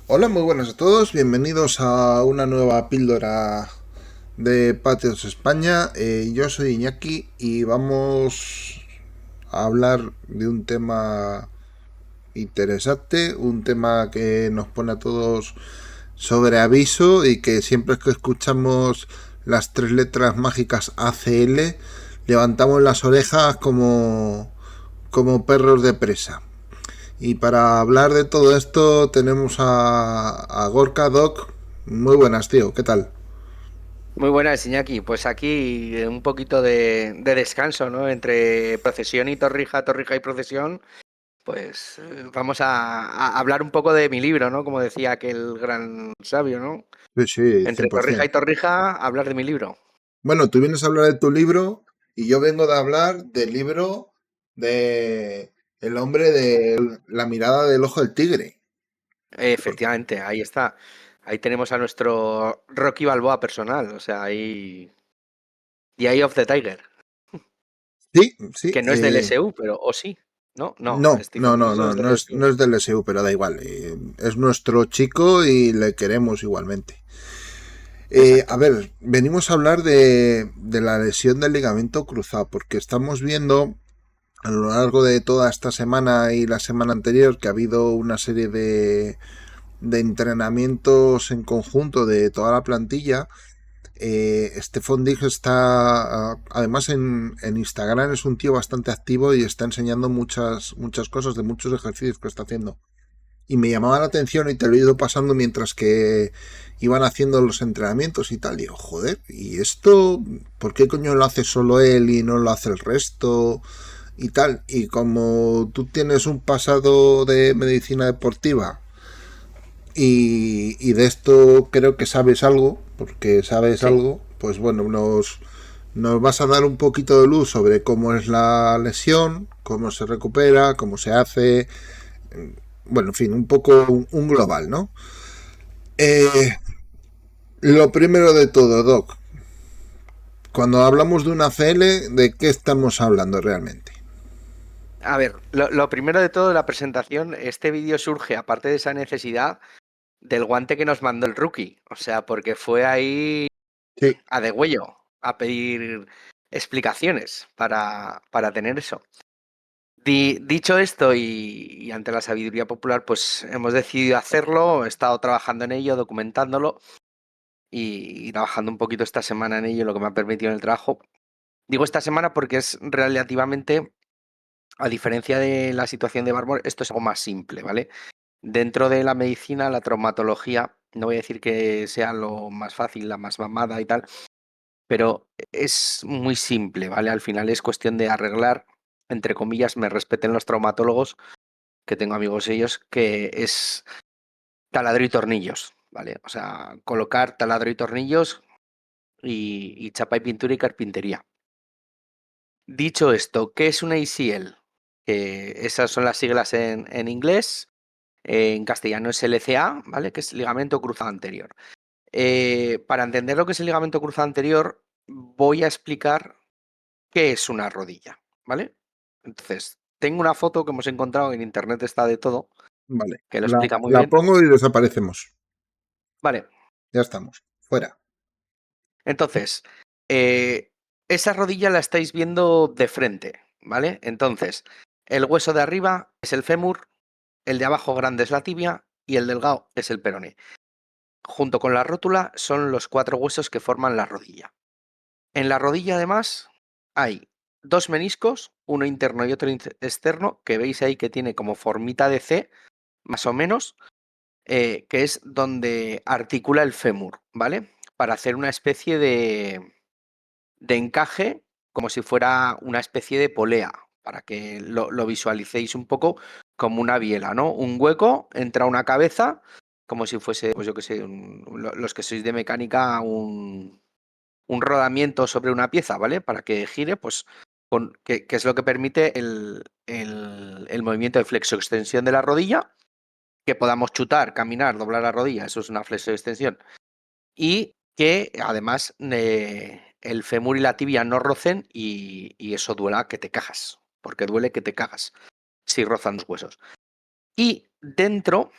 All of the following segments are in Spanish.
Hola, muy buenas a todos. Bienvenidos a una nueva píldora de Patios España. Yo soy Iñaki y vamos a hablar de un tema interesante, un tema que nos pone a todos sobre aviso y que siempre que escuchamos las tres letras mágicas ACL levantamos las orejas como perros de presa. Y para hablar de todo esto tenemos a Gorka Doc. Muy buenas, tío. ¿Qué tal? Muy buenas, Iñaki. Pues aquí un poquito de descanso, ¿no? Entre procesión y torrija, torrija y procesión, pues vamos a hablar un poco de mi libro, ¿no? Como decía aquel gran sabio, ¿no? Sí, sí, Entre torrija 100%. y torrija, hablar de mi libro. Bueno, tú vienes a hablar de tu libro y yo vengo de hablar del libro de El hombre de la mirada del ojo del tigre. Efectivamente, ahí está. Ahí tenemos a nuestro Rocky Balboa personal, o sea, ahí The Eye of the Tiger, Sí, sí. que no es del SU, pero o sí. No, no, No, Stephen no, no, Wilson no, es del no SU. es del SU, pero da igual. Es nuestro chico y le queremos igualmente. A Exacto. ver, venimos a hablar de la lesión del ligamento cruzado, porque estamos viendo a lo largo de toda esta semana y la semana anterior que ha habido una serie de entrenamientos en conjunto de toda la plantilla. Stefan Diggs está, además en Instagram es un tío bastante activo y está enseñando muchas cosas de muchos ejercicios que está haciendo. Y me llamaba la atención y te lo he ido pasando mientras que iban haciendo los entrenamientos y tal. Digo, joder, ¿y esto por qué coño lo hace solo él y no lo hace el resto? Y tal. Y como tú tienes un pasado de medicina deportiva y de esto creo que sabes algo, porque sabes Sí. algo, pues bueno, nos vas a dar un poquito de luz sobre cómo es la lesión, cómo se recupera, cómo se hace, bueno, en fin, un poco un global, ¿no? Eh, lo primero de todo, Doc, cuando hablamos de una CL, ¿de qué estamos hablando realmente? A ver, lo primero de todo, la presentación, este vídeo surge, aparte de esa necesidad, del guante que nos mandó el rookie. O sea, porque fue ahí Sí, a degüello a pedir explicaciones para tener eso. Dicho esto y ante la sabiduría popular, pues hemos decidido hacerlo, he estado trabajando en ello, documentándolo y trabajando un poquito esta semana en ello, lo que me ha permitido en el trabajo. Digo esta semana porque es relativamente, a diferencia de la situación de Barmore, esto es algo más simple, ¿vale? Dentro de la medicina, la traumatología, no voy a decir que sea lo más fácil, la más mamada y tal, pero es muy simple, ¿vale? Al final es cuestión de arreglar, entre comillas, me respeten los traumatólogos, que tengo amigos ellos, que es taladro y tornillos, ¿vale? O sea, colocar taladro y tornillos y chapa y pintura y carpintería. Dicho esto, ¿qué es una ACL? Que esas son las siglas en inglés, en castellano es LCA, ¿vale? Que es ligamento cruzado anterior. Para entender lo que es el ligamento cruzado anterior, voy a explicar qué es una rodilla, ¿vale? Entonces, tengo una foto que hemos encontrado en internet, está de todo, vale. que lo La, explica muy la bien. pongo y desaparecemos. Vale, Ya estamos. Fuera. entonces, eh, esa rodilla la estáis viendo de frente, ¿vale? Entonces, el hueso de arriba es el fémur, el de abajo grande es la tibia y el delgado es el peroné. Junto con la rótula son los cuatro huesos que forman la rodilla. En la rodilla, además, hay dos meniscos, uno interno y otro externo, que veis ahí que tiene como formita de C, más o menos, que es donde articula el fémur, ¿vale? Para hacer una especie de encaje, como si fuera una especie de polea, para que lo visualicéis un poco como una biela, ¿no? Un hueco, entra una cabeza, como si fuese, pues yo qué sé, los que sois de mecánica, un rodamiento sobre una pieza, ¿vale? Para que gire, pues, que es lo que permite el movimiento de flexo-extensión de la rodilla, que podamos chutar, caminar, doblar la rodilla, eso es una flexo-extensión, y que además el fémur y la tibia no rocen y eso duela que te cagas, porque duele que te cagas si rozan los huesos. Y dentro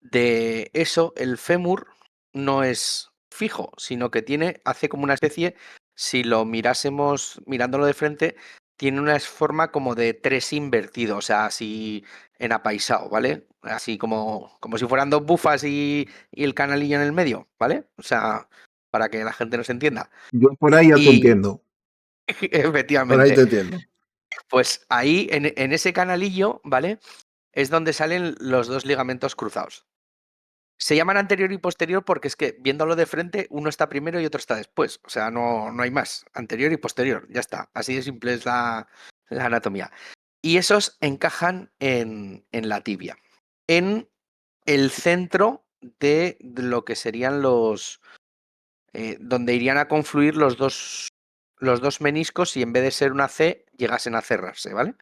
De eso, el fémur no es fijo, sino que hace como una especie, si lo mirásemos mirándolo de frente, tiene una forma como de 3 invertido, o sea, así en apaisado, ¿vale? Así como si fueran dos bufas y el canalillo en el medio, ¿vale? O sea, para que la gente nos entienda. Yo por ahí ya te Y entiendo. Por ahí efectivamente, te entiendo. pues ahí en ese canalillo, ¿vale? Es donde salen los dos ligamentos cruzados. Se llaman anterior y posterior porque es que viéndolo de frente, uno está primero y otro está después. O sea, no hay más. Anterior y posterior, ya está. Así de simple es la anatomía. Y esos encajan en la tibia, en el centro de lo que serían donde irían a confluir los dos meniscos y en vez de ser una C, llegasen a cerrarse, ¿vale?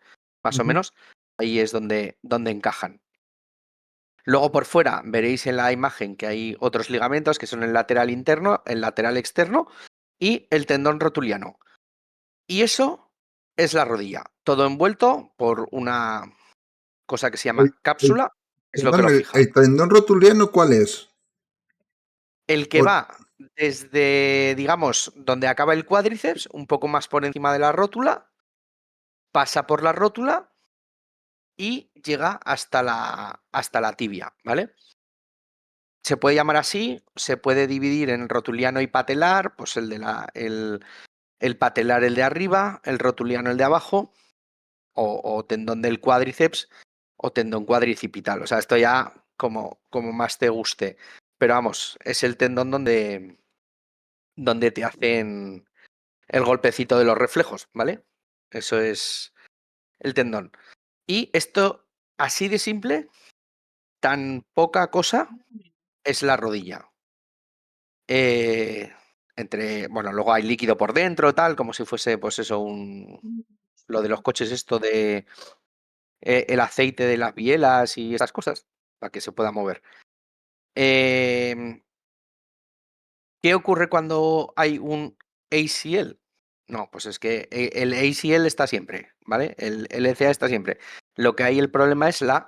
Más o Ujú. menos, ahí es donde encajan. Luego por fuera veréis en la imagen que hay otros ligamentos que son el lateral interno, el lateral externo y el tendón rotuliano. Y eso es la rodilla, todo envuelto por una cosa que se El, llama el- cápsula, es lo que perdón, lo fija. el tendón rotuliano, ¿cuál es? El que O- va desde, digamos, donde acaba el cuádriceps, un poco más por encima de la rótula, pasa por la rótula y llega hasta la tibia, ¿vale? Se puede llamar así, se puede dividir en rotuliano y patelar, pues el patelar el de arriba, el rotuliano el de abajo, o tendón del cuádriceps o tendón cuadricipital. O sea, esto ya como más te guste. Pero vamos, es el tendón donde te hacen el golpecito de los reflejos, ¿vale? Eso es el tendón. Y esto, así de simple, tan poca cosa, es la rodilla. Eh, bueno, luego hay líquido por dentro, tal, como si fuese, pues eso, lo de los coches, esto de el aceite de las bielas y esas cosas, para que se pueda mover. Em, ¿Qué ocurre cuando hay un ACL? No, pues es que el ACL está siempre, ¿vale? El LCA está siempre. Lo que hay el problema es la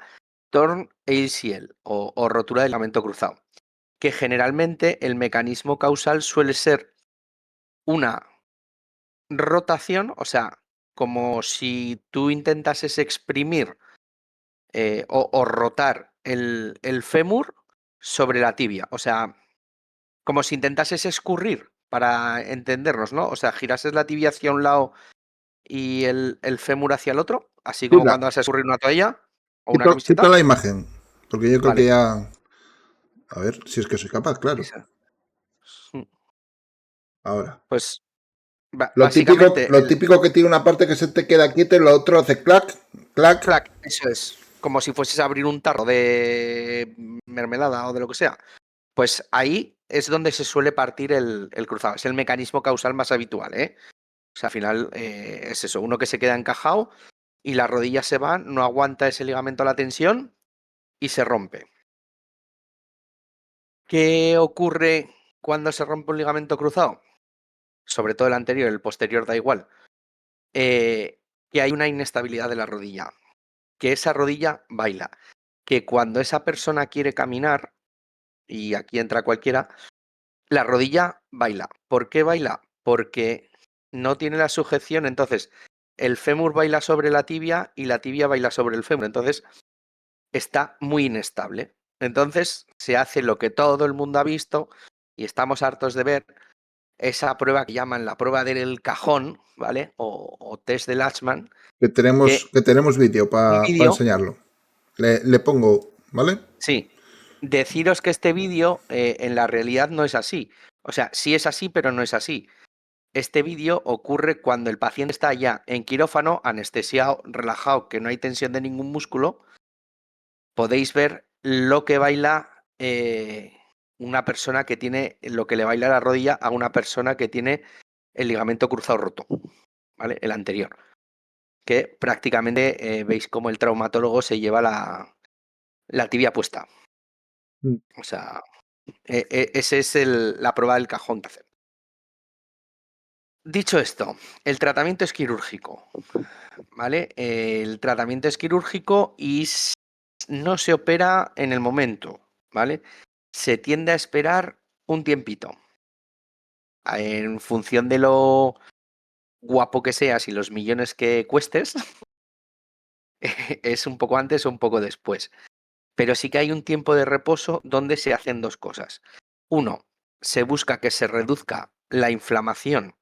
torn ACL o rotura del ligamento cruzado, que generalmente el mecanismo causal suele ser una rotación, o sea, como si tú intentases exprimir o rotar el fémur sobre la tibia, o sea, como si intentases escurrir, para entendernos, ¿no? O sea, girases la tibia hacia un lado y el fémur hacia el otro, así Sí, como cuando vas a escurrir una toalla o una quito camiseta. la imagen, porque yo creo que Vale, ya... A ver, si es que soy capaz, claro. esa. Mm, Ahora. Pues básicamente Lo típico que tiene una parte que se te queda quieta y lo otro hace clac, clac. clac, eso es, como si fueses a abrir un tarro de mermelada o de lo que sea. Pues ahí es donde se suele partir el cruzado. Es el mecanismo causal más habitual, ¿eh? O sea, al final es eso, uno que se queda encajado y la rodilla se va, no aguanta ese ligamento la tensión y se rompe. ¿Qué ocurre cuando se rompe un ligamento cruzado? Sobre todo el anterior, el posterior da igual. Eh, que hay una inestabilidad de la rodilla, que esa rodilla baila, que cuando esa persona quiere caminar, y aquí entra cualquiera, la rodilla baila. ¿Por qué baila? Porque no tiene la sujeción, entonces el fémur baila sobre la tibia y la tibia baila sobre el fémur, entonces está muy inestable. Entonces se hace lo que todo el mundo ha visto y estamos hartos de ver, esa prueba que llaman la prueba del cajón, ¿vale? O test de Latchman, que Que tenemos vídeo un para vídeo, enseñarlo. Le pongo, ¿vale? sí, deciros que este vídeo en la realidad no es así. O sea, sí es así, pero no es así. Este vídeo ocurre cuando el paciente está ya en quirófano, anestesiado, relajado, que no hay tensión de ningún músculo. Podéis ver lo que baila una persona que tiene, lo que le baila la rodilla a una persona que tiene el ligamento cruzado roto, ¿vale? El anterior. Que prácticamente veis cómo el traumatólogo se lleva la tibia puesta. Mm. O sea, ese es la prueba del cajón que hacen. Dicho esto, el tratamiento es quirúrgico. ¿Vale? El tratamiento es quirúrgico y no se opera en el momento. ¿vale? Se tiende a esperar un tiempito. En función de lo guapo que seas y los millones que cuestes, es un poco antes o un poco después. Pero sí que hay un tiempo de reposo donde se hacen dos cosas. Uno, se busca que se reduzca la inflamación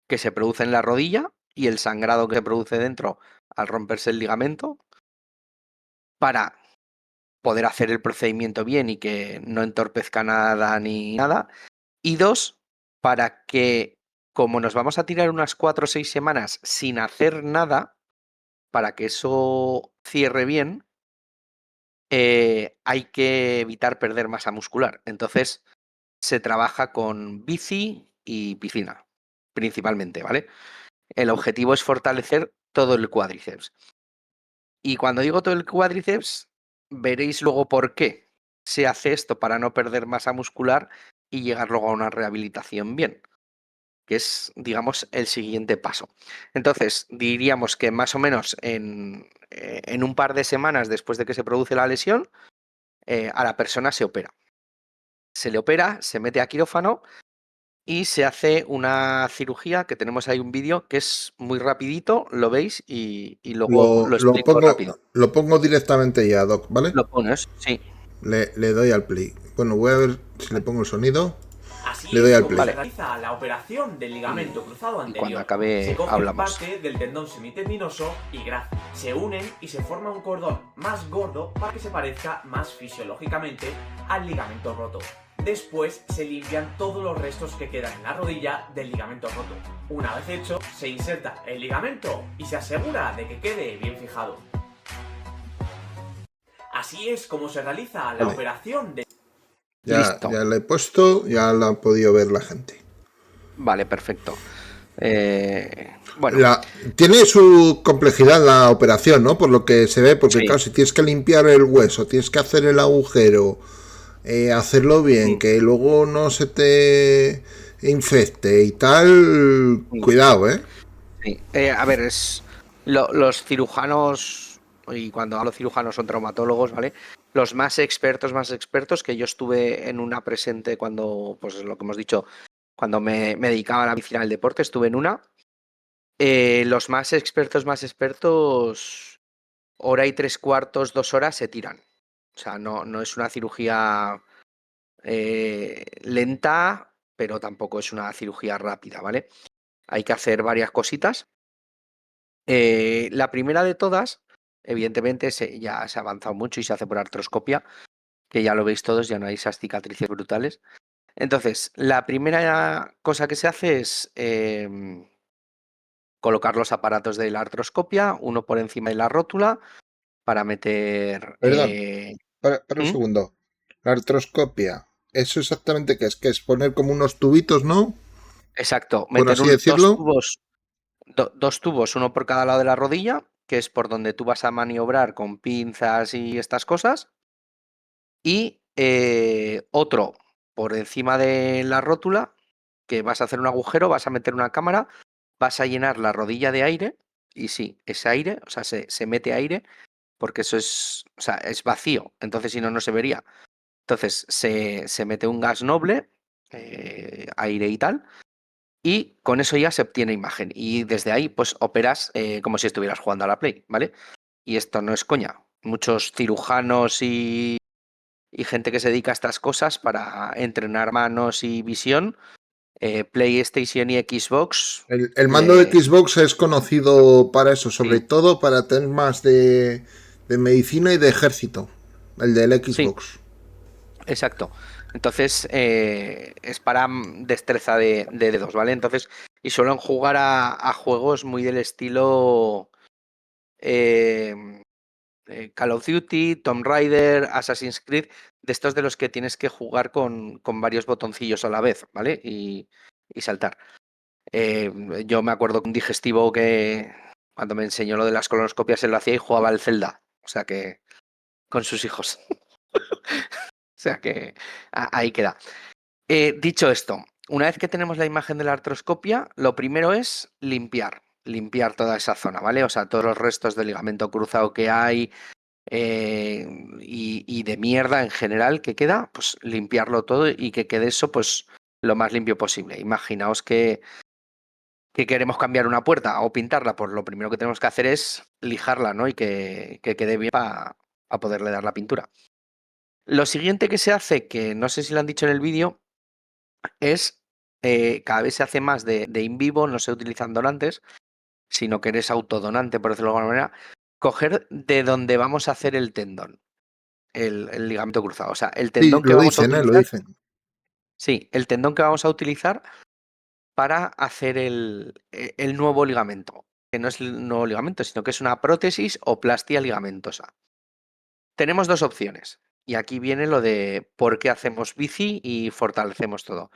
que se produce en la rodilla y el sangrado que se produce dentro al romperse el ligamento para poder hacer el procedimiento bien y que no entorpezca nada ni nada. Y dos, para que, como nos vamos a tirar unas 4 o 6 semanas sin hacer nada, para que eso cierre bien, hay que evitar perder masa muscular. Entonces, se trabaja con bici y piscina, principalmente, ¿vale? El objetivo es fortalecer todo el cuádriceps. Y cuando digo todo el cuádriceps, veréis luego por qué se hace esto para no perder masa muscular y llegar luego a una rehabilitación bien, que es, digamos, el siguiente paso. Entonces, diríamos que más o menos en un par de semanas después de que se produce la lesión, a la persona se opera. Se le opera, se mete a quirófano y se hace una cirugía, que tenemos ahí un vídeo que es muy rapidito, lo veis y luego lo explico rápido. Lo pongo directamente ya, Doc, ¿vale? Lo pones, sí. Le doy al play. Bueno, voy a ver si le Vale. pongo el sonido. Le Así doy es al como se play. Vale. realiza la operación del ligamento cruzado Y cuando anterior. Se acabe coge hablamos. parte del tendón semitendinoso y grácil. Se unen y se forma un cordón más gordo para que se parezca más fisiológicamente al ligamento roto. Después se limpian todos los restos que quedan en la rodilla del ligamento roto. Una vez hecho, se inserta el ligamento y se asegura de que quede bien fijado. Así es como se realiza la Vale. operación de... Listo. Ya la he puesto, ya la ha podido ver la gente. Vale, perfecto. Bueno, Tiene su complejidad la operación, ¿no? Por lo que se ve, porque sí. claro, si tienes que limpiar el hueso, tienes que hacer el agujero, hacerlo bien, que luego no se te infecte y tal, cuidado, ¿eh? Sí. A ver, los cirujanos, y cuando hablo cirujanos son traumatólogos, ¿vale? Los más expertos, que yo estuve en una presente cuando, pues lo que hemos dicho, cuando me dedicaba a la medicina del deporte, estuve en una. Los más expertos, hora y 3/4, 2 horas se tiran. O sea, no es una cirugía lenta, pero tampoco es una cirugía rápida, ¿vale? Hay que hacer varias cositas. La primera de todas, evidentemente, ya se ha avanzado mucho y se hace por artroscopia, que ya lo veis todos, ya no hay esas cicatrices brutales. Entonces, la primera cosa que se hace es colocar los aparatos de la artroscopia, uno por encima de la rótula, para meter... Perdón, para un ¿Mm? segundo. La artroscopia, ¿eso exactamente qué es? Que es poner como unos tubitos, ¿no? Exacto, Por meter así dos decirlo. tubos, dos tubos, uno por cada lado de la rodilla, que es por donde tú vas a maniobrar con pinzas y estas cosas, y otro por encima de la rótula, que vas a hacer un agujero, vas a meter una cámara, vas a llenar la rodilla de aire, y sí, ese aire, o sea, se mete aire, porque eso es, o sea, es vacío, entonces si no, no se vería. Entonces se mete un gas noble, aire y tal, y con eso ya se obtiene imagen. Y desde ahí, pues operas como si estuvieras jugando a la Play, ¿vale? Y esto no es coña. Muchos cirujanos y gente que se dedica a estas cosas para entrenar manos y visión, PlayStation y Xbox, El mando de Xbox es conocido para eso, sobre sí, todo para temas de medicina y de ejército. El del sí, Xbox. exacto. Entonces, es para destreza de dedos, ¿vale? Entonces, y suelen jugar a juegos muy del estilo eh, Call of Duty, Tomb Raider, Assassin's Creed, de estos de los que tienes que jugar con varios botoncillos a la vez, ¿vale? Y saltar. Eh, yo me acuerdo que un digestivo que cuando me enseñó lo de las colonoscopias se lo hacía y jugaba al Zelda, o sea que con sus hijos. O sea que ahí queda. Dicho esto, una vez que tenemos la imagen de la artroscopia, lo primero es limpiar toda esa zona, ¿vale? O sea, todos los restos del ligamento cruzado que hay, y de mierda en general que queda, pues limpiarlo todo y que quede eso pues lo más limpio posible. Imaginaos que queremos cambiar una puerta o pintarla, pues lo primero que tenemos que hacer es lijarla, ¿no? Y que quede bien para poderle dar la pintura. Lo siguiente que se hace, que no sé si lo han dicho en el vídeo, es cada vez se hace más de in vivo, no se utilizan donantes, sino que eres autodonante, por decirlo de alguna manera, coger de donde vamos a hacer el tendón, el ligamento cruzado. O sea, el Sí, tendón que lo vamos a dicen, lo utilizar, dicen. sí, el tendón que vamos a utilizar para hacer el nuevo ligamento, que no es el nuevo ligamento, sino que es una prótesis o plastía ligamentosa. Tenemos dos opciones, y aquí viene lo de por qué hacemos bici y fortalecemos todo.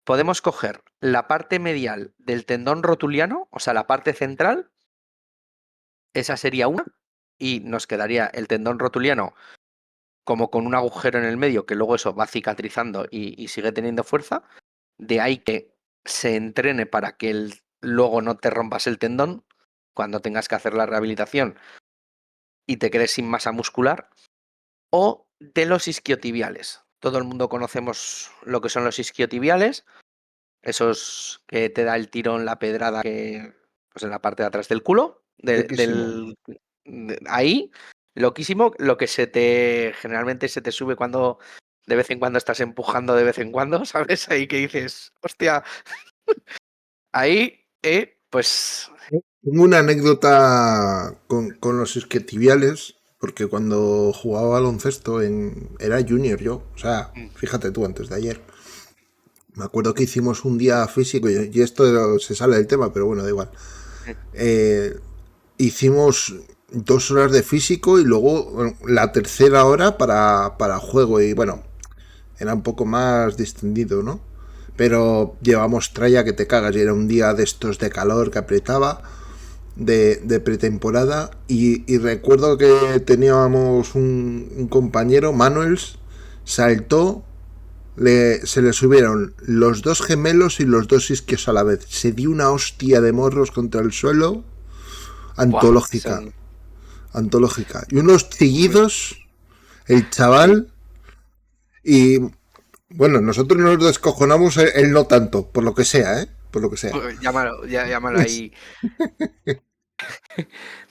Podemos coger la parte medial del tendón rotuliano, o sea, la parte central, esa sería una, y nos quedaría el tendón rotuliano como con un agujero en el medio, que luego eso va cicatrizando y sigue teniendo fuerza. De ahí que se entrene para que luego no te rompas el tendón cuando tengas que hacer la rehabilitación y te quedes sin masa muscular. O de los isquiotibiales. Todo el mundo conocemos lo que son los isquiotibiales, esos que te da el tirón, la pedrada pues en la parte de atrás del culo, Riquísimo. ahí, loquísimo, lo que generalmente se te sube cuando de vez en cuando estás empujando de vez en cuando, ¿sabes? Ahí que dices, hostia, ahí, pues Tengo una anécdota con los isquiotibiales, porque cuando jugaba baloncesto era junior yo, o sea, fíjate tú, antes de ayer. Me acuerdo que hicimos un día físico, y esto se sale del tema, pero bueno, da igual. Hicimos 2 horas de físico y luego bueno, la tercera hora para juego, y bueno, era un poco más distendido, ¿no? Pero llevamos tralla que te cagas, y era un día de estos de calor que apretaba, de pretemporada, y recuerdo que teníamos un compañero, Manuels, saltó, se le subieron los dos gemelos y los dos isquios a la vez. Se dio una hostia de morros contra el suelo, buah, antológica, antológica. Y unos chillidos, el chaval, y bueno, nosotros nos descojonamos, él no tanto, por lo que sea, ¿eh? Por lo que sea. pues, llámalo ahí.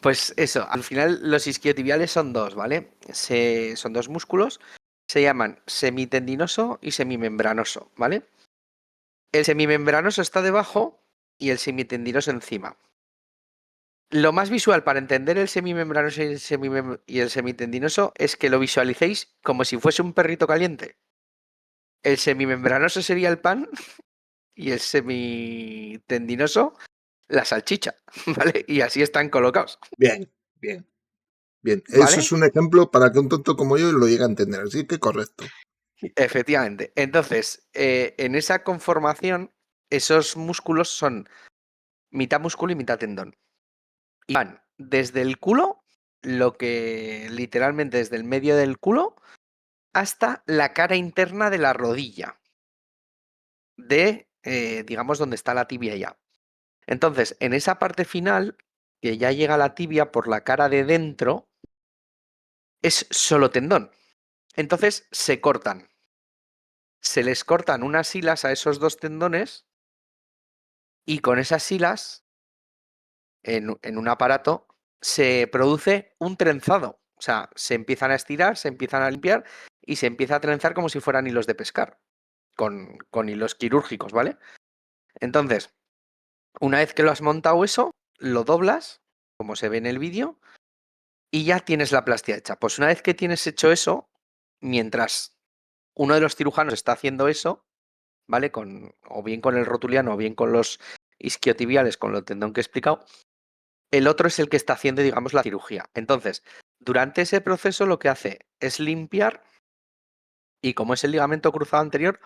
Pues eso, al final los isquiotibiales son dos, ¿vale? Son dos músculos, se llaman semitendinoso y semimembranoso, ¿vale? El semimembranoso está debajo y el semitendinoso encima. Lo más visual para entender el semimembranoso y el semitendinoso es que lo visualicéis como si fuese un perrito caliente. El semimembranoso sería el pan y el semitendinoso la salchicha, ¿vale? Y así están colocados, Bien, bien, bien. Eso ¿vale? es un ejemplo para que un tonto como yo lo llegue a entender, así que correcto. Efectivamente. Entonces, en esa conformación, esos músculos son mitad músculo y mitad tendón. Y van desde el culo, lo que literalmente desde el medio del culo, hasta la cara interna de la rodilla, digamos, donde está la tibia ya. Entonces, en esa parte final, que ya llega la tibia por la cara de dentro, es solo tendón. Entonces, se cortan. Se les cortan unas hilas a esos dos tendones y con esas hilas, en un aparato, se produce un trenzado. O sea, se empiezan a estirar, se empiezan a limpiar y se empieza a trenzar como si fueran hilos de pescar, con hilos quirúrgicos, ¿vale? Entonces, una vez que lo has montado eso, lo doblas, como se ve en el vídeo, y ya tienes la plastía hecha. Pues una vez que tienes hecho eso, mientras uno de los cirujanos está haciendo eso, ¿vale? O bien con el rotuliano o bien con los isquiotibiales, con el tendón que he explicado, el otro es el que está haciendo, digamos, la cirugía. Entonces, durante ese proceso lo que hace es limpiar y como es el ligamento cruzado anterior,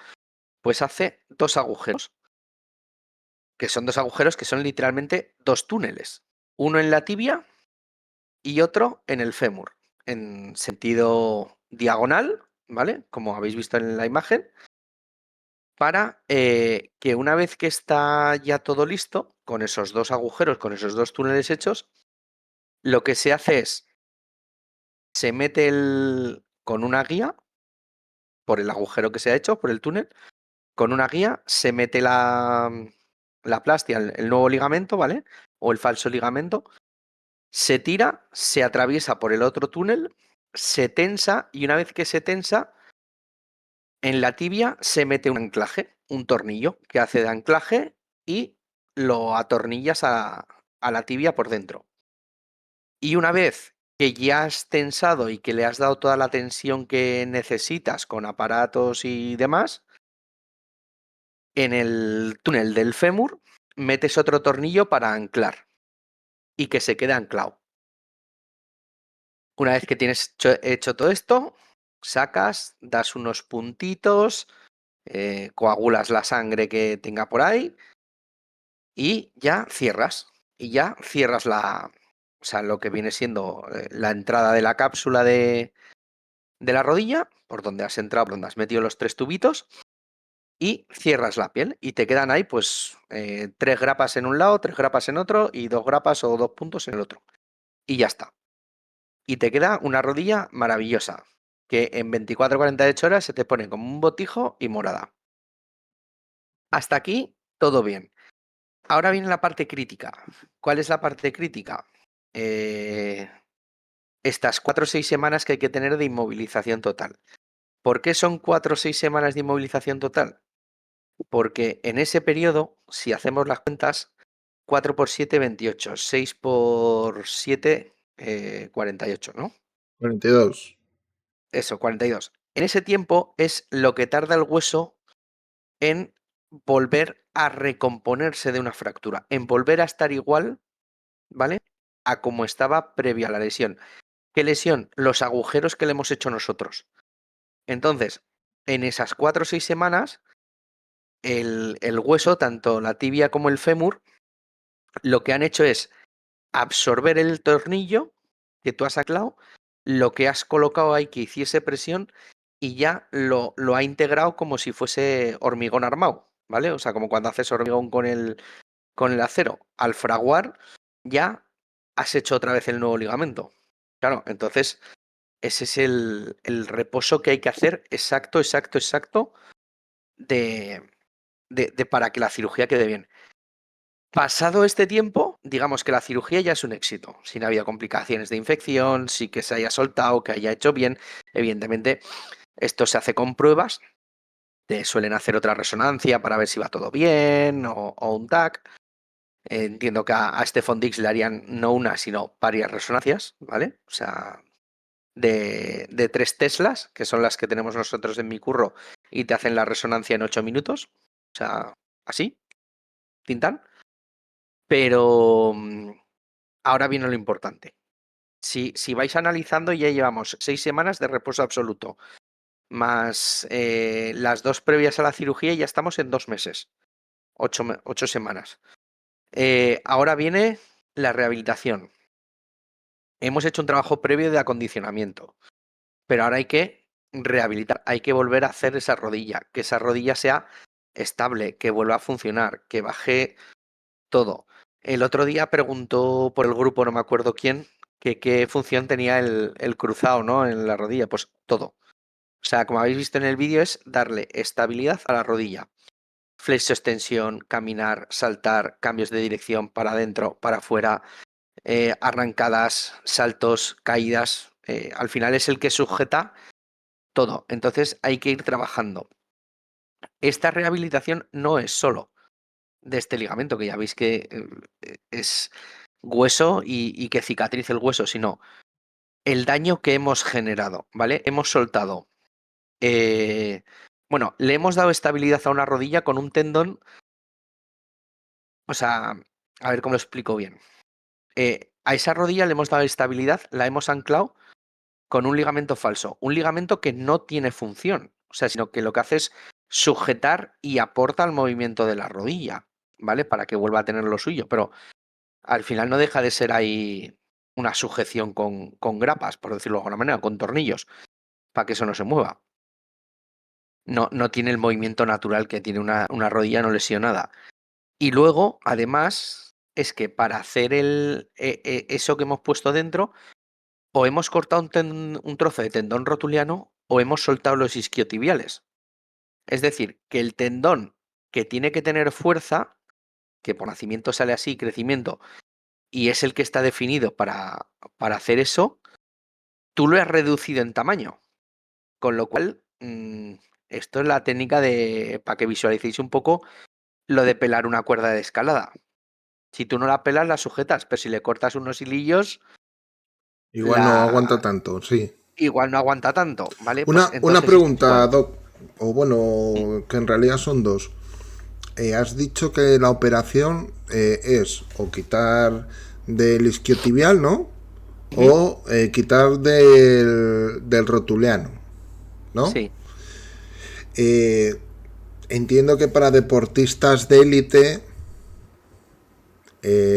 pues hace dos agujeros, que son dos agujeros que son literalmente dos túneles. Uno en la tibia y otro en el fémur, en sentido diagonal, ¿vale? Como habéis visto en la imagen, para que una vez que está ya todo listo, con esos dos agujeros, con esos dos túneles hechos, lo que se hace es, se mete con una guía por el agujero que se ha hecho, por el túnel, con una guía se mete la plastia, el nuevo ligamento, ¿vale? O el falso ligamento, se tira, se atraviesa por el otro túnel, se tensa y una vez que se tensa, en la tibia se mete un anclaje, un tornillo que hace de anclaje y lo atornillas a la tibia por dentro. Y una vez que ya has tensado y que le has dado toda la tensión que necesitas con aparatos y demás, en el túnel del fémur metes otro tornillo para anclar y que se quede anclado. Una vez que tienes hecho todo esto, sacas, das unos puntitos, coagulas la sangre que tenga por ahí y ya cierras. Y ya cierras o sea, lo que viene siendo la entrada de la cápsula de la rodilla, por donde has entrado, por donde has metido los 3 tubitos, y cierras la piel y te quedan ahí pues 3 grapas en un lado, 3 grapas en otro y 2 grapas o 2 puntos en el otro. Y ya está. Y te queda una rodilla maravillosa, que en 24-48 horas se te pone como un botijo y morada. Hasta aquí, todo bien. Ahora viene la parte crítica. ¿Cuál es la parte crítica? Estas 4 o 6 semanas que hay que tener de inmovilización total. ¿Por qué son 4 o 6 semanas de inmovilización total? Porque en ese periodo, si hacemos las cuentas, 4 por 7, 28, 6 por 7, 48, ¿no? 42. Eso, 42. En ese tiempo es lo que tarda el hueso en volver a recomponerse de una fractura, en volver a estar igual, ¿vale? A como estaba previo a la lesión. ¿Qué lesión? Los agujeros que le hemos hecho nosotros. Entonces, en esas 4 o 6 semanas, el hueso, tanto la tibia como el fémur, lo que han hecho es absorber el tornillo que tú has anclado, lo que has colocado ahí que hiciese presión y ya lo ha integrado como si fuese hormigón armado, ¿vale? O sea, como cuando haces hormigón con el acero. Al fraguar ya has hecho otra vez el nuevo ligamento. Claro, entonces ese es el reposo que hay que hacer exacto de para que la cirugía quede bien. Pasado este tiempo, digamos que la cirugía ya es un éxito. Si no había complicaciones de infección, sí que se haya soltado, que haya hecho bien. Evidentemente, esto se hace con pruebas. Te suelen hacer otra resonancia para ver si va todo bien o un TAC. Entiendo que a Stefan Dix le harían no una, sino varias resonancias, ¿vale? O sea, de 3 teslas, que son las que tenemos nosotros en mi curro, y te hacen la resonancia en 8 minutos. O sea, así, tintan. Pero ahora viene lo importante. Si vais analizando, ya llevamos 6 semanas de reposo absoluto, más las 2 previas a la cirugía, y ya estamos en 2 meses, 8 semanas. Ahora viene la rehabilitación. Hemos hecho un trabajo previo de acondicionamiento, pero ahora hay que rehabilitar, hay que volver a hacer esa rodilla, que esa rodilla sea estable, que vuelva a funcionar, que baje todo. El otro día preguntó por el grupo, no me acuerdo quién, que qué función tenía el cruzado, ¿no? En la rodilla. Pues todo. O sea, como habéis visto en el vídeo, es darle estabilidad a la rodilla. Flexo, extensión, caminar, saltar, cambios de dirección para adentro, para afuera, arrancadas, saltos, caídas. Al final es el que sujeta todo. Entonces hay que ir trabajando. Esta rehabilitación no es solo de este ligamento, que ya veis que es hueso y que cicatrice el hueso, sino el daño que hemos generado, ¿vale? Hemos soltado. Bueno, le hemos dado estabilidad a una rodilla con un tendón. O sea, a ver cómo lo explico bien. A esa rodilla le hemos dado estabilidad, la hemos anclado con un ligamento falso. Un ligamento que no tiene función. O sea, sino que lo que hace es sujetar y aporta al movimiento de la rodilla, ¿vale? Para que vuelva a tener lo suyo. Pero al final no deja de ser ahí una sujeción con grapas, por decirlo de alguna manera, con tornillos, para que eso no se mueva. No tiene el movimiento natural que tiene una rodilla no lesionada. Y luego, además, es que para hacer eso que hemos puesto dentro, o hemos cortado un trozo de tendón rotuliano o hemos soltado los isquiotibiales. Es decir, que el tendón que tiene que tener fuerza, que por nacimiento sale así, crecimiento, y es el que está definido para hacer eso, tú lo has reducido en tamaño. Con lo cual, esto es la técnica para que visualicéis un poco lo de pelar una cuerda de escalada. Si tú no la pelas, la sujetas, pero si le cortas unos hilillos, Igual no aguanta tanto, sí. igual no aguanta tanto, ¿vale? Pues Una entonces, pregunta, igual. Doc, o bueno, que en realidad son dos. Has dicho que la operación es o quitar del isquiotibial, ¿no? Ujú. O quitar del rotuliano, ¿no? Sí, Eh, entiendo que para deportistas de élite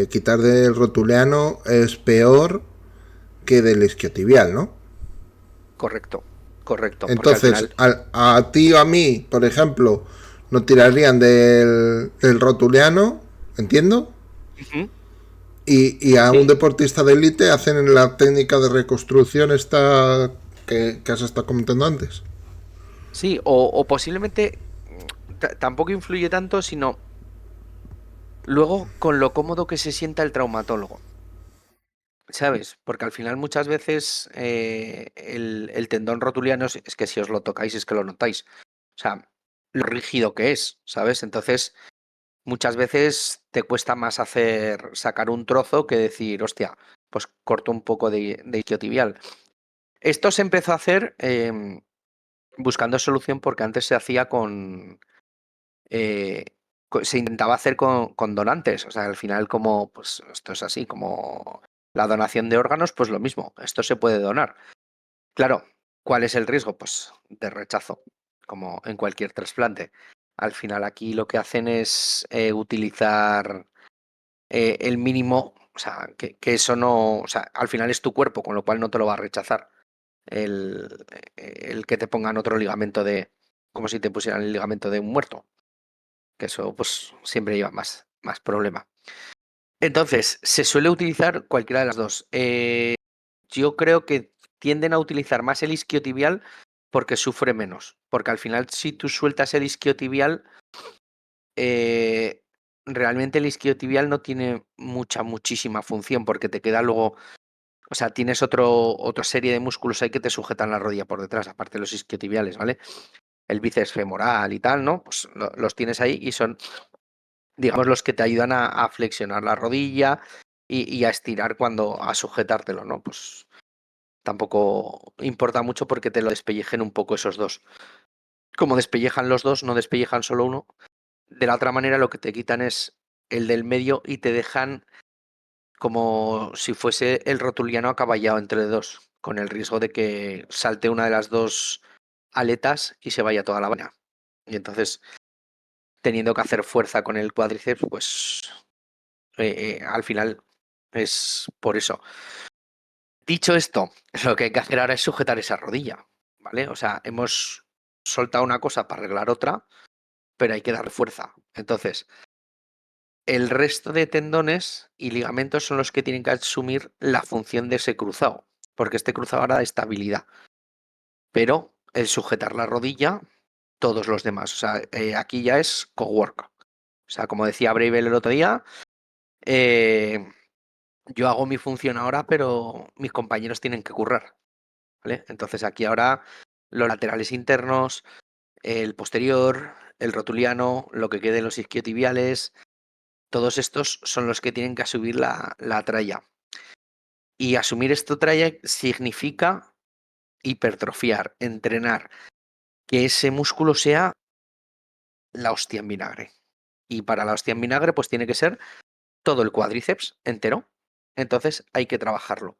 quitar del rotuliano es peor que del isquiotibial, ¿no? correcto, correcto, porque al Entonces, final, a ti o a mí, por ejemplo, no tirarían del rotuliano, ¿entiendo? ujú, Y a un sí, deportista de élite hacen la técnica de reconstrucción esta que has estado comentando antes. sí, o posiblemente tampoco influye tanto, sino luego con lo cómodo que se sienta el traumatólogo. ¿Sabes? Porque al final muchas veces el tendón rotuliano es que si os lo tocáis es que lo notáis. O sea, lo rígido que es, ¿sabes? Entonces, muchas veces te cuesta más sacar un trozo que decir, hostia, pues corto un poco de isquiotibial. Esto se empezó a hacer buscando solución porque antes se hacía eh, se intentaba hacer con donantes. O sea, al final como, pues esto es así, como la donación de órganos, pues lo mismo, esto se puede donar. Claro, ¿cuál es el riesgo? Pues de rechazo, como en cualquier trasplante. Al final aquí lo que hacen es utilizar el mínimo, o sea, que eso no, o sea, al final es tu cuerpo, con lo cual no te lo va a rechazar. El que te pongan otro ligamento como si te pusieran el ligamento de un muerto, que eso pues siempre lleva más problema. Entonces, se suele utilizar cualquiera de las dos. Yo creo que tienden a utilizar más el isquiotibial porque sufre menos. Porque al final, si tú sueltas el isquiotibial, eh, realmente el isquiotibial no tiene muchísima función porque te queda luego, o sea, tienes otra serie de músculos ahí que te sujetan la rodilla por detrás, aparte de los isquiotibiales, ¿vale? El bíceps femoral y tal, ¿no? Pues los tienes ahí y son, digamos, los que te ayudan a flexionar la rodilla y a estirar a sujetártelo, ¿no? Pues tampoco importa mucho porque te lo despellejen un poco esos dos. Como despellejan los dos, no despellejan solo uno. De la otra manera lo que te quitan es el del medio y te dejan como si fuese el rotuliano acaballado entre dos, con el riesgo de que salte una de las dos aletas y se vaya toda la vaina. Y entonces, teniendo que hacer fuerza con el cuádriceps, pues al final es por eso. Dicho esto, lo que hay que hacer ahora es sujetar esa rodilla, ¿vale? O sea, hemos soltado una cosa para arreglar otra, pero hay que dar fuerza. Entonces, el resto de tendones y ligamentos son los que tienen que asumir la función de ese cruzado, porque este cruzado ahora da estabilidad, pero el sujetar la rodilla, todos los demás. O sea, aquí ya es cowork. O sea, como decía Bravel el otro día, eh, yo hago mi función ahora, pero mis compañeros tienen que currar, ¿vale? Entonces aquí ahora los laterales internos, el posterior, el rotuliano, lo que quede en los isquiotibiales, todos estos son los que tienen que asumir la tralla. Y asumir esta tralla significa hipertrofiar, entrenar, que ese músculo sea la hostia en vinagre. Y para la hostia en vinagre, pues tiene que ser todo el cuádriceps entero. Entonces hay que trabajarlo.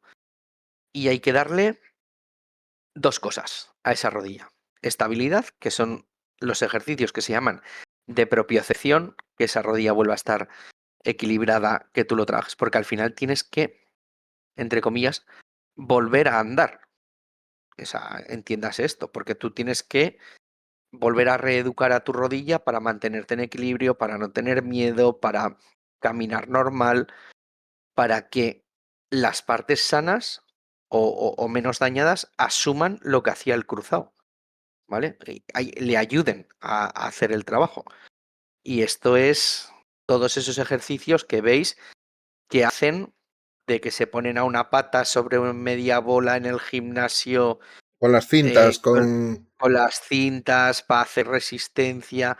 Y hay que darle dos cosas a esa rodilla. Estabilidad, que son los ejercicios que se llaman de propiocepción, que esa rodilla vuelva a estar equilibrada, que tú lo trabajes, porque al final tienes que, entre comillas, volver a andar. Entiendas esto, porque tú tienes que volver a reeducar a tu rodilla para mantenerte en equilibrio, para no tener miedo, para caminar normal, para que las partes sanas o menos dañadas asuman lo que hacía el cruzado, ¿vale? Le ayuden a hacer el trabajo. Y esto es todos esos ejercicios que veis que hacen de que se ponen a una pata sobre una media bola en el gimnasio Con las cintas, con las cintas para hacer resistencia,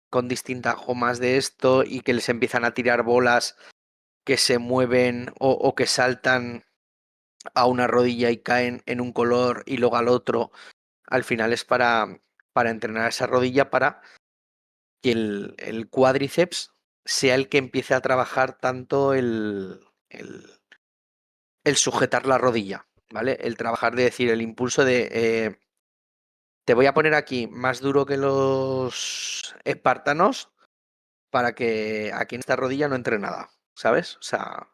con distintas gomas de esto y que les empiezan a tirar bolas que se mueven o que saltan a una rodilla y caen en un color y luego al otro. Al final es para entrenar esa rodilla para que el cuádriceps sea el que empiece a trabajar tanto el sujetar la rodilla, ¿vale? El trabajar de decir, el impulso de te voy a poner aquí más duro que los espartanos para que aquí en esta rodilla no entre nada, ¿sabes? O sea,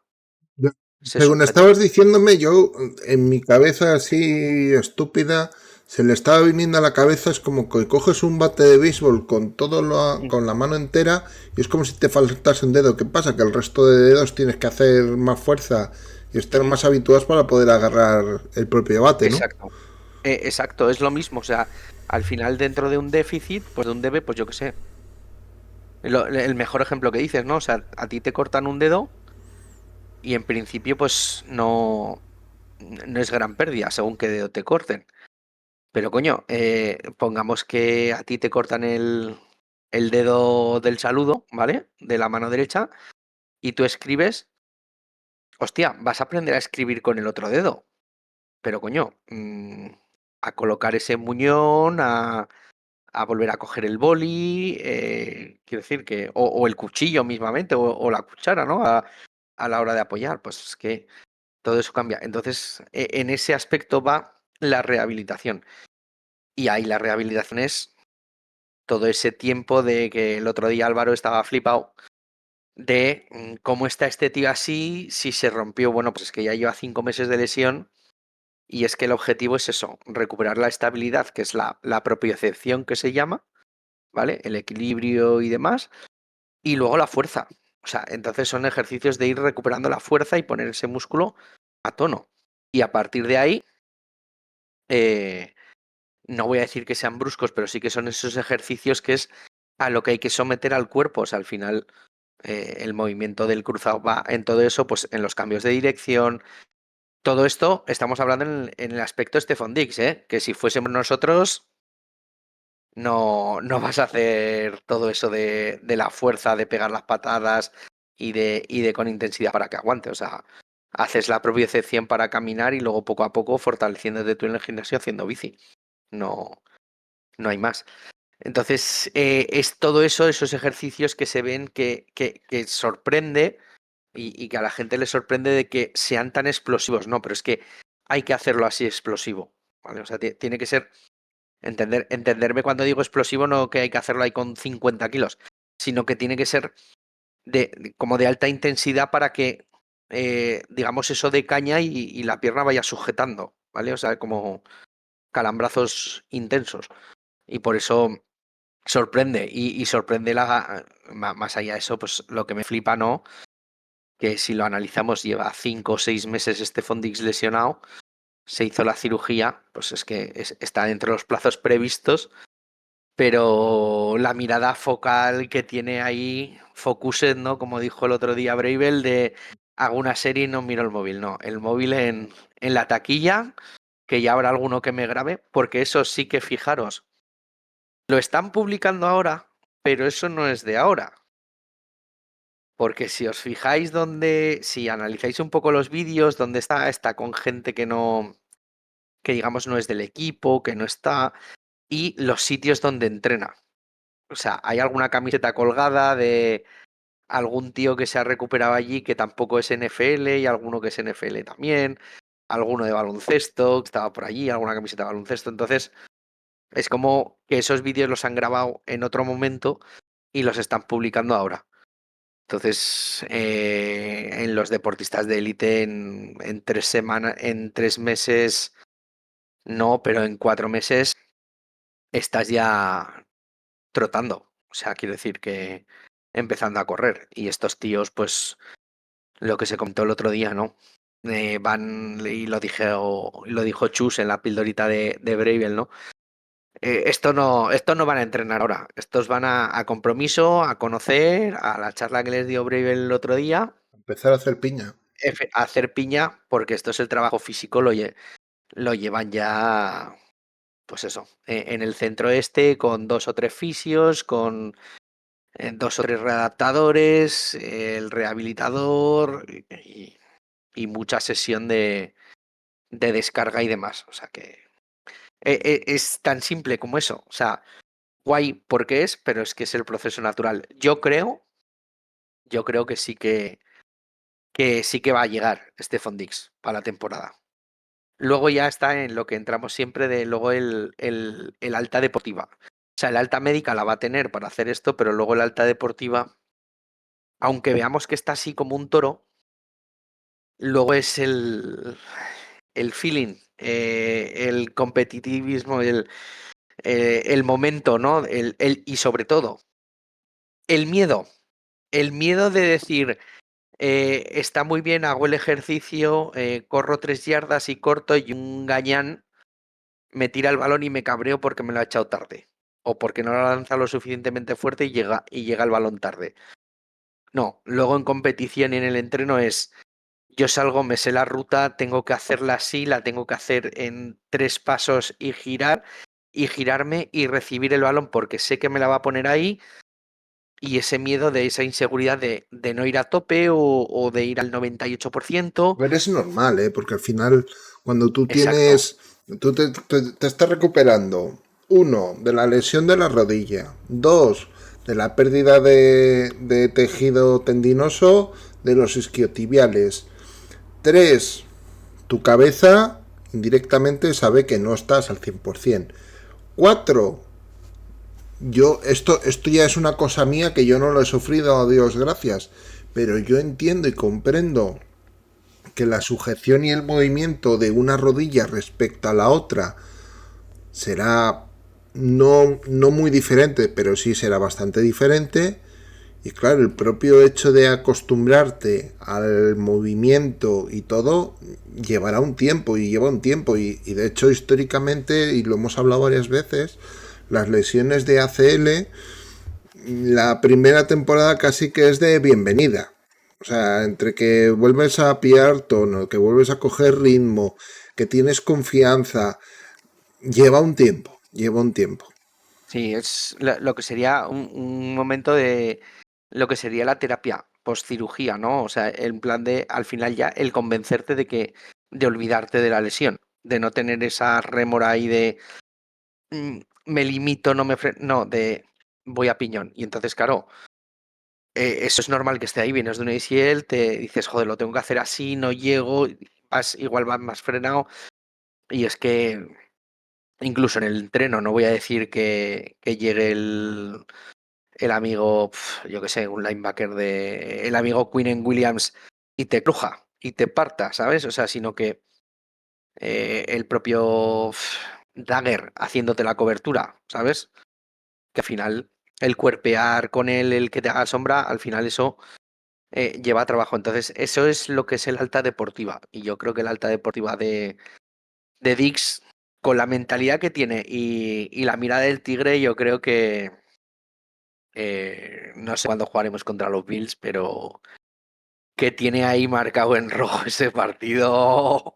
Yo- se según sujete. estabas diciéndome, yo en mi cabeza así estúpida, se le estaba viniendo a la cabeza, es como que coges un bate de béisbol con Mm. con la mano entera y es como si te faltase un dedo. ¿Qué pasa? Que el resto de dedos tienes que hacer más fuerza y estar Ujú. más habituados para poder agarrar el propio bate, ¿no? Exacto. Exacto, es lo mismo. O sea, al final dentro de un déficit, pues de un debe, pues yo qué sé. El mejor ejemplo que dices, ¿no? O sea, a ti te cortan un dedo y en principio, pues no es gran pérdida según qué dedo te corten. Pero coño, pongamos que a ti te cortan el dedo del saludo, ¿vale? De la mano derecha, y tú escribes, hostia, vas a aprender a escribir con el otro dedo. Pero coño, a colocar ese muñón, a volver a coger el boli, quiero decir que, o el cuchillo mismamente, o la cuchara, ¿no? A la hora de apoyar, pues es que todo eso cambia. Entonces, en ese aspecto va la rehabilitación. Y ahí la rehabilitación es todo ese tiempo de que el otro día Álvaro estaba flipado de cómo está este tío así, si se rompió, bueno, pues es que ya lleva 5 meses de lesión y es que el objetivo es eso, recuperar la estabilidad, que es la propiocepción que se llama, ¿vale? El equilibrio y demás, y luego la fuerza. O sea, entonces son ejercicios de ir recuperando la fuerza y poner ese músculo a tono. Y a partir de ahí, eh, no voy a decir que sean bruscos, pero sí que son esos ejercicios que es a lo que hay que someter al cuerpo. O sea, al final el movimiento del cruzado va en todo eso, pues en los cambios de dirección. Todo esto estamos hablando en el aspecto Stefan Dix, ¿eh? Que si fuésemos nosotros, no vas a hacer todo eso de la fuerza, de pegar las patadas y de con intensidad para que aguante. O sea, haces la propiocepción para caminar y luego poco a poco fortaleciéndote tú en el gimnasio haciendo bici. No, no hay más. Entonces, es todo eso, esos ejercicios que se ven que sorprende y que a la gente le sorprende de que sean tan explosivos. No, pero es que hay que hacerlo así explosivo, ¿vale? O sea, tiene que ser, entenderme cuando digo explosivo, no que hay que hacerlo ahí con 50 kilos, sino que tiene que ser como de alta intensidad para que, digamos, eso de caña y la pierna vaya sujetando, ¿vale? O sea, como calambrazos intensos. Y por eso sorprende, y sorprende más allá de eso, pues lo que me flipa, ¿no? Que si lo analizamos lleva 5 o 6 meses este Fondix lesionado, se hizo la cirugía, pues es que está dentro de los plazos previstos, pero la mirada focal que tiene ahí, focused, ¿no? Como dijo el otro día Bravel, de hago una serie y no miro el móvil, no, el móvil en la taquilla, que ya habrá alguno que me grabe, porque eso sí que fijaros, lo están publicando ahora, pero eso no es de ahora. Porque si os fijáis si analizáis un poco los vídeos, donde está con gente que no, que digamos no es del equipo, que no está, y los sitios donde entrena. O sea, hay alguna camiseta colgada de algún tío que se ha recuperado allí que tampoco es NFL y alguno que es NFL también, alguno de baloncesto que estaba por allí, alguna camiseta de baloncesto. Entonces, es como que esos vídeos los han grabado en otro momento y los están publicando ahora. Entonces, en los deportistas de élite, en 3 semanas, en 3 meses, no, pero en 4 meses estás ya trotando. O sea, quiero decir que empezando a correr. Y estos tíos, pues, lo que se comentó el otro día, ¿no? y lo dijo Chus en la pildorita de Bravel, ¿no? Estos no van a entrenar ahora, estos van a compromiso, a conocer, a la charla que les dio Bravel el otro día, Empezar a hacer piña. a hacer piña, porque esto es el trabajo físico, lo llevan ya, pues eso, en el centro este, con 2 o 3 fisios, con 2 o 3 readaptadores, el rehabilitador y mucha sesión de descarga y demás. O sea que es tan simple como eso. O sea, guay porque es, pero es que es el proceso natural. Yo creo que sí que va a llegar Stefon Diggs para la temporada. Luego ya está en lo que entramos siempre de luego el alta deportiva. O sea, el alta médica la va a tener para hacer esto, pero luego el alta deportiva, aunque veamos que está así como un toro, luego es el feeling, el competitivismo, el momento, ¿no? Y sobre todo, el miedo. El miedo de decir, está muy bien, hago el ejercicio, corro 3 yardas y corto y un gañán me tira el balón y me cabreo porque me lo ha echado tarde. O porque no lo ha lanzado lo suficientemente fuerte y llega el balón tarde. No, luego en competición y en el entreno es, yo salgo, me sé la ruta, tengo que hacerla así, la tengo que hacer en 3 pasos y girarme y recibir el balón porque sé que me la va a poner ahí y ese miedo de esa inseguridad de no ir a tope o de ir al 98%. Pero es normal, ¿eh? Porque al final, cuando tú Exacto, tienes, tú te estás recuperando, uno, de la lesión de la rodilla, dos, de la pérdida de tejido tendinoso de los isquiotibiales, tres, tu cabeza indirectamente sabe que no estás al 100%. Cuatro, esto ya es una cosa mía que yo no lo he sufrido, a Dios gracias, pero yo entiendo y comprendo que la sujeción y el movimiento de una rodilla respecto a la otra será no muy diferente, pero sí será bastante diferente. Y claro, el propio hecho de acostumbrarte al movimiento y todo llevará un tiempo y lleva un tiempo. Y de hecho, históricamente, y lo hemos hablado varias veces, las lesiones de ACL, la primera temporada casi que es de bienvenida. O sea, entre que vuelves a pillar tono, que vuelves a coger ritmo, que tienes confianza, lleva un tiempo, lleva un tiempo. sí, es lo que sería un momento de lo que sería la terapia postcirugía, ¿no? O sea, en plan de, al final ya, el convencerte de olvidarte de la lesión, de no tener esa rémora ahí de me limito, no, de voy a piñón. Y entonces, claro, eso es normal que esté ahí, vienes de una ACL, te dices, joder, lo tengo que hacer así, no llego, igual vas más frenado. Y es que incluso en el entreno, no voy a decir que llegue el amigo, yo qué sé, un linebacker el amigo Quinnen Williams y te cruja y te parta, ¿sabes? O sea, sino que el propio Dagger haciéndote la cobertura, ¿sabes? Que al final el cuerpear con él, el que te haga sombra, al final eso lleva trabajo. Entonces, eso es lo que es el alta deportiva. Y yo creo que el alta deportiva de Dix, con la mentalidad que tiene y la mirada del tigre, yo creo que no sé cuándo jugaremos contra los Bills, pero que tiene ahí marcado en rojo ese partido.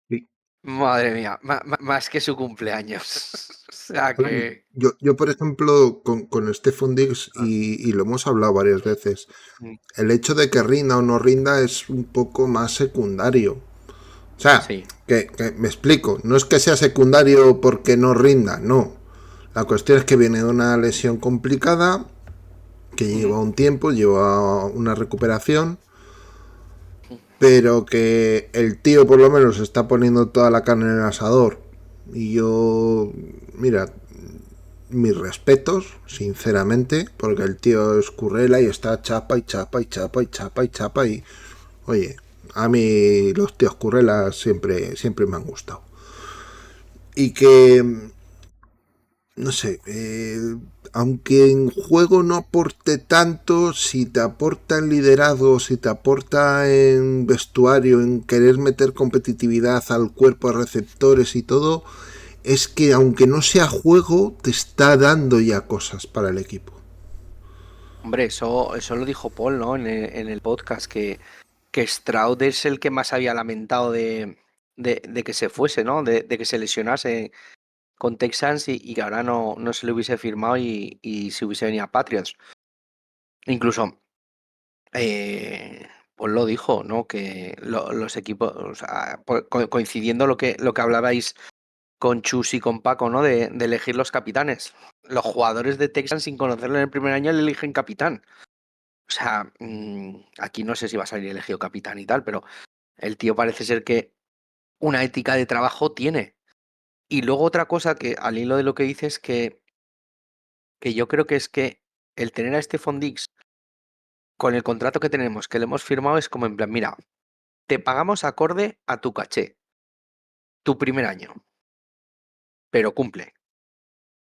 Sí. Madre mía, más que su cumpleaños. O sea que. Yo por ejemplo, con Stefan Diggs, y lo hemos hablado varias veces, el hecho de que rinda o no rinda es un poco más secundario. O sea, Sí. que me explico, no es que sea secundario porque no rinda, no. La cuestión es que viene de una lesión complicada, que lleva un tiempo, lleva una recuperación, pero que el tío por lo menos está poniendo toda la carne en el asador. Y yo, mira, mis respetos, sinceramente, porque el tío es currela y está chapa y chapa y chapa y chapa y chapa y, oye, a mí los tíos currelas siempre me han gustado. Y que no sé, aunque en juego no aporte tanto, si te aporta en liderazgo, si te aporta en vestuario, en querer meter competitividad al cuerpo de receptores y todo, es que aunque no sea juego, te está dando ya cosas para el equipo. Hombre, eso lo dijo Paul, ¿no? En el podcast, que Stroud es el que más había lamentado de que se fuese, ¿no? De que se lesionase con Texans y que ahora no se le hubiese firmado y se hubiese venido a Patriots. Incluso Paul lo dijo, ¿no? Que los equipos, o sea, coincidiendo lo que hablabais con Chus y con Paco, ¿no? De elegir los capitanes. Los jugadores de Texans, sin conocerlo en el primer año, le eligen capitán. O sea, aquí no sé si va a salir elegido capitán y tal, pero el tío parece ser que una ética de trabajo tiene. Y luego otra cosa que, al hilo de lo que dices, que yo creo que es que el tener a Stephon Diggs con el contrato que tenemos, que le hemos firmado, es como en plan, mira, te pagamos acorde a tu caché, tu primer año, pero cumple.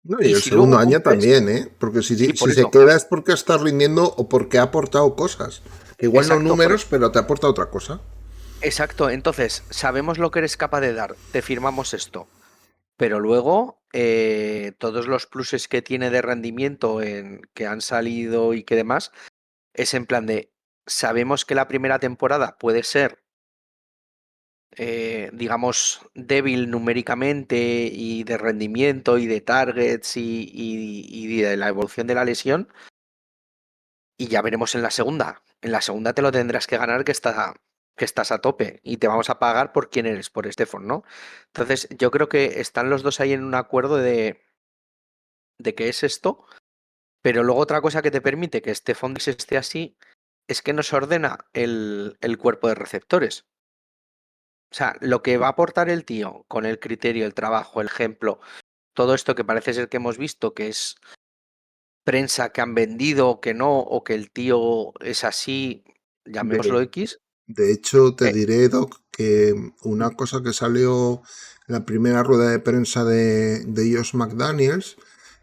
No, y Y el si luego segundo año cumples, también, ¿eh? Porque y si por se eso, queda es porque está rindiendo o porque ha aportado cosas. Que igual no exacto, números, pero te aporta otra cosa. exacto, entonces, sabemos lo que eres capaz de dar, te firmamos esto. Pero luego, todos los pluses que tiene de rendimiento que han salido y que demás, es en plan de, sabemos que la primera temporada puede ser, digamos, débil numéricamente y de rendimiento y de targets y de la evolución de la lesión, y ya veremos en la segunda. En la segunda te lo tendrás que ganar que estás a tope y te vamos a pagar por quién eres, por Stephon, ¿no? Entonces, yo creo que están los dos ahí en un acuerdo de qué es esto, pero luego otra cosa que te permite que este Fondix esté así es que nos ordena el cuerpo de receptores. O sea, lo que va a aportar el tío con el criterio, el trabajo, el ejemplo, todo esto que parece ser que hemos visto, que es prensa que han vendido o que no, o que el tío es así, llamémoslo De, X. de hecho, te eh, diré, Doc, que una cosa que salió en la primera rueda de prensa de Josh McDaniels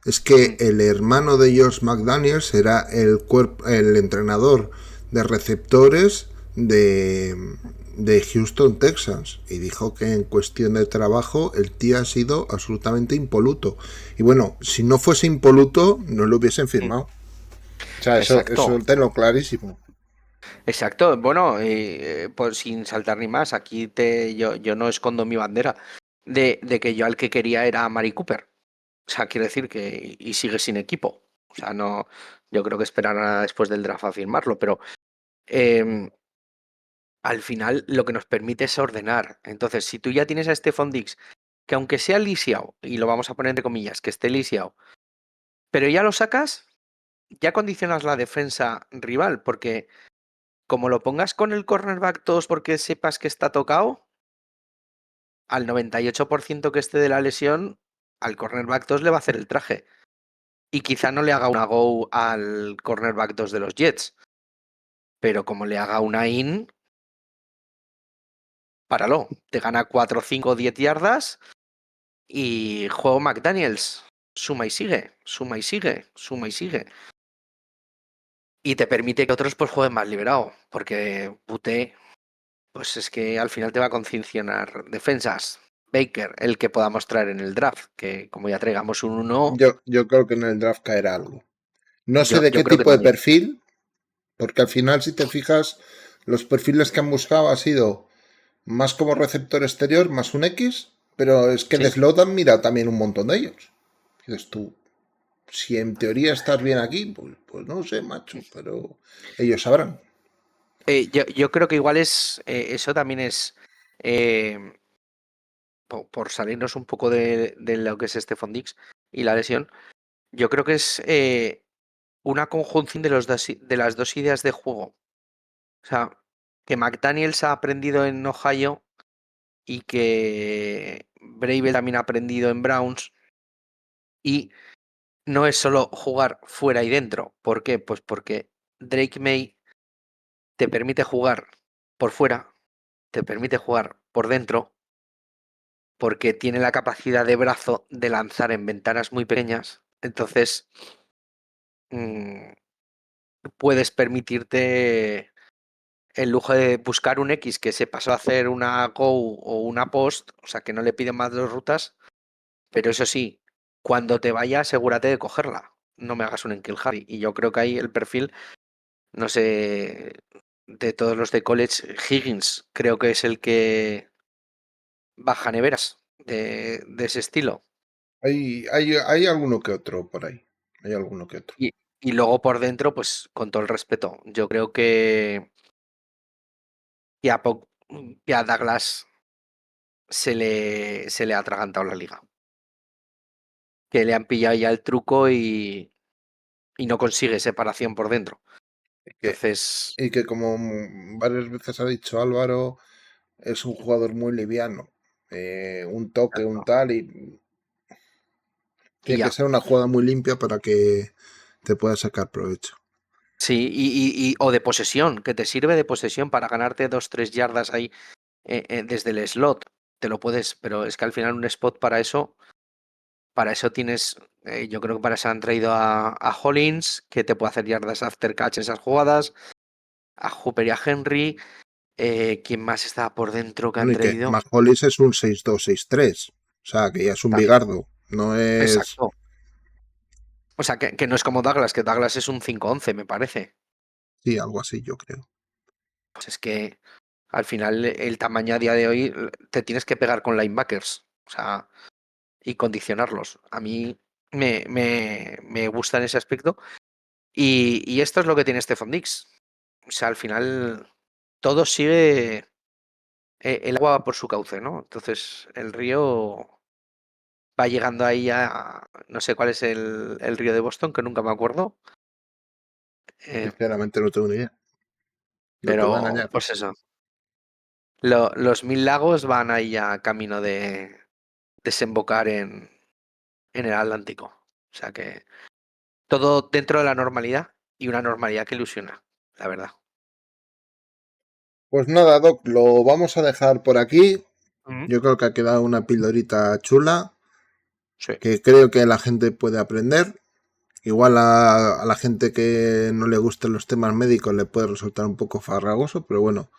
es que mm, el hermano de Josh McDaniels era el entrenador de receptores de Houston Texans y dijo que en cuestión de trabajo el tío ha sido absolutamente impoluto. Y bueno, si no fuese impoluto, no lo hubiesen mm, firmado. O sea, eso exacto, tenlo clarísimo. exacto. Bueno, pues sin saltar ni más, aquí yo no escondo mi bandera de que yo al que quería era a Mari Cooper. O sea, quiero decir que y sigue sin equipo. O sea, no, yo creo que esperará después del draft a firmarlo, pero em, al final lo que nos permite es ordenar. Entonces, si tú ya tienes a Stephon Diggs, que aunque sea lisiado, y lo vamos a poner entre comillas, que esté lisiado, pero ya lo sacas, ya condicionas la defensa rival, porque como lo pongas con el cornerback 2 porque sepas que está tocado, al 98% que esté de la lesión, al cornerback 2 le va a hacer el traje. Y quizá no le haga una go al cornerback 2 de los Jets, pero como le haga una in, páralo. Te gana 4, 5, 10 yardas y juego McDaniels. Suma y sigue, suma y sigue, suma y sigue. Y te permite que otros pues jueguen más liberado, porque Bute, pues es que al final te va a condicionar defensas. Baker, el que podamos traer en el draft, que como ya traigamos un 1, Yo creo que en el draft caerá algo. No sé de yo qué creo que tipo de también. perfil, porque al final, si te fijas, los perfiles que han buscado ha sido más como receptor exterior, más un X, pero es que de Sí. slot han mirado también un montón de ellos. Dices tú, si en teoría estás bien aquí, pues no sé, macho, pero ellos sabrán. Yo creo que igual eso también es, eh, por salirnos un poco de lo que es Stephon Diggs y la lesión, yo creo que es una conjunción de las dos ideas de juego. O sea, que McDaniels ha aprendido en Ohio y que Bravel también ha aprendido en Browns. Y no es solo jugar fuera y dentro. ¿Por qué? Pues porque Drake May te permite jugar por fuera, te permite jugar por dentro, porque tiene la capacidad de brazo de lanzar en ventanas muy pequeñas. Entonces, puedes permitirte el lujo de buscar un X que se pasó a hacer una Go o una Post, o sea, que no le piden más de 2 rutas, pero eso sí, cuando te vaya, asegúrate de cogerla. No me hagas un Enkill Harry. Y yo creo que ahí el perfil, no sé, de todos los de college, Higgins creo que es el que baja neveras de ese estilo. Hay alguno que otro por ahí. Hay alguno que otro. Y luego por dentro, pues con todo el respeto, yo creo que a Douglas se le ha atragantado la liga. Que le han pillado ya el truco y no consigue separación por dentro. Que, Entonces, y que como varias veces ha dicho Álvaro, es un jugador muy liviano. Un toque, un tal, y y tiene que ya. ser una jugada muy limpia para que te pueda sacar provecho. Sí, o de posesión, que te sirve de posesión para ganarte 2-3 yardas ahí desde el slot. Te lo puedes, pero es que al final un spot para eso tienes, yo creo que para eso han traído a Hollins, que te puede hacer yardas after catch en esas jugadas, a Hooper y a Henry. ¿Quién más estaba por dentro que han Bueno, y que traído? Maholis es un 6-2, 6-3. O sea, que ya es un También, bigardo. No es. exacto. O sea, que no es como Douglas, que Douglas es un 5-11, me parece. Sí, algo así, yo creo. Pues es que al final el tamaño a día de hoy te tienes que pegar con linebackers, o sea, y condicionarlos. A mí me gusta en ese aspecto. Y esto es lo que tiene Stefon Diggs. O sea, al final todo sigue, el agua va por su cauce, ¿no? Entonces el río va llegando ahí a, no sé cuál es el río de Boston, que nunca me acuerdo, eh, Sinceramente no tengo ni idea. No te voy a pero engañar. pues eso. Los 1000 lagos van ahí a camino de desembocar en el Atlántico. O sea que todo dentro de la normalidad y una normalidad que ilusiona, la verdad. Pues nada, Doc, lo vamos a dejar por aquí. Ujú. Yo creo que ha quedado una pildorita chula Sí, que creo que la gente puede aprender. Igual a la gente que no le gusten los temas médicos le puede resultar un poco farragoso, pero bueno,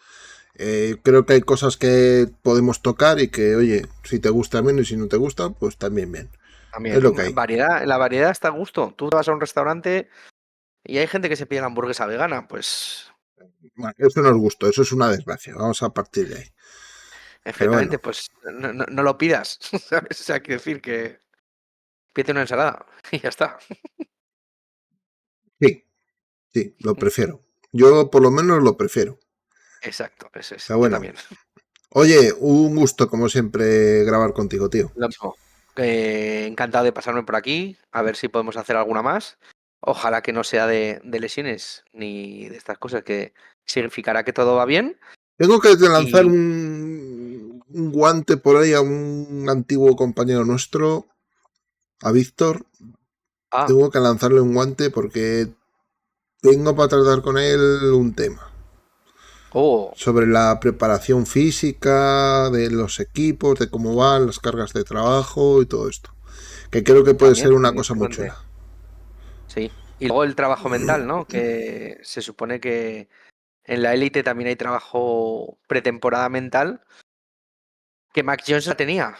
creo que hay cosas que podemos tocar y que, oye, si te gusta bien y si no te gusta, pues también bien. Es también. lo que hay. Variedad, la variedad está a gusto. Tú vas a un restaurante y hay gente que se pide la hamburguesa vegana, pues Bueno, eso no es gusto, eso es una desgracia. Vamos a partir de ahí. Pero bueno, efectivamente, pues no lo pidas, ¿sabes? O sea, quiero decir que pide una ensalada y ya está. sí, sí, lo prefiero. Yo por lo menos lo prefiero. Exacto, eso es. Pero Yo bueno, también. oye, un gusto como siempre grabar contigo, tío. Lo mismo. Encantado de pasarme por aquí, a ver si podemos hacer alguna más. Ojalá que no sea de lesiones ni de estas cosas, que significará que todo va bien. Tengo que lanzar Y. un guante por ahí a un antiguo compañero nuestro, a Víctor. Ah, Tengo que lanzarle un guante porque tengo para tratar con él un tema oh, sobre la preparación física de los equipos, de cómo van las cargas de trabajo y todo esto. Que creo que puede ser una también cosa muy importante. chula. Sí. Y luego el trabajo mental, ¿no? Que se supone que en la élite también hay trabajo pretemporada mental, que Mac Jones la tenía.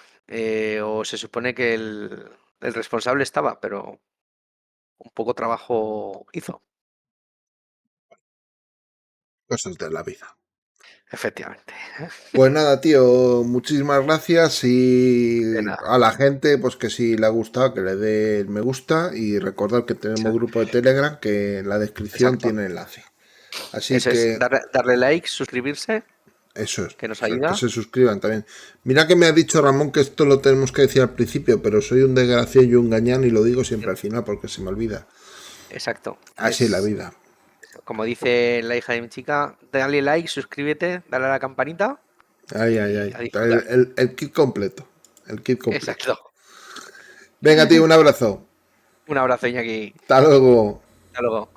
O se supone que el responsable estaba, pero un poco trabajo hizo. Cosas de la vida. Efectivamente. Pues nada, tío, muchísimas gracias De y nada. a la gente, pues que si le ha gustado, que le dé el me gusta y recordad que tenemos grupo de Telegram que en la descripción Exacto. tiene enlace. Así Eso es, que darle like, suscribirse, que nos eso es, que ayuda. se suscriban también. Mira que me ha dicho Ramón que esto lo tenemos que decir al principio, pero soy un desgraciado y un gañán y lo digo siempre al final porque se me olvida. Exacto. Así es la Es vida. como dice la hija de mi chica, dale like, suscríbete, dale a la campanita Ay, ay, y ay. a disfrutar. El kit completo. El kit completo. Exacto. Venga, tío, un abrazo. Un abrazo, Iñaki. Hasta luego. Hasta luego.